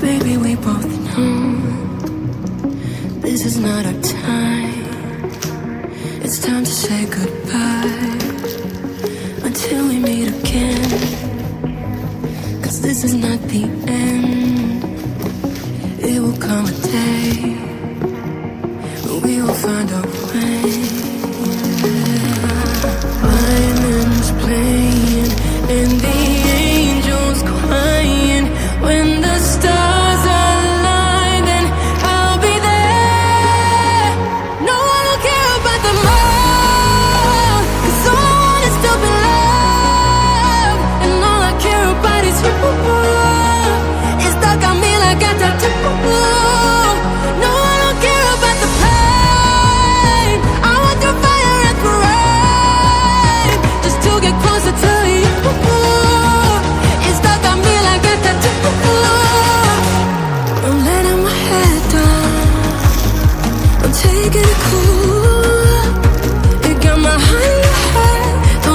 Baby, we both know this is not our time. It's time to say goodbye until we meet again. 'Cause this is not the end. It will come a day when we will find our way. Violins playing and the angels crying when the stars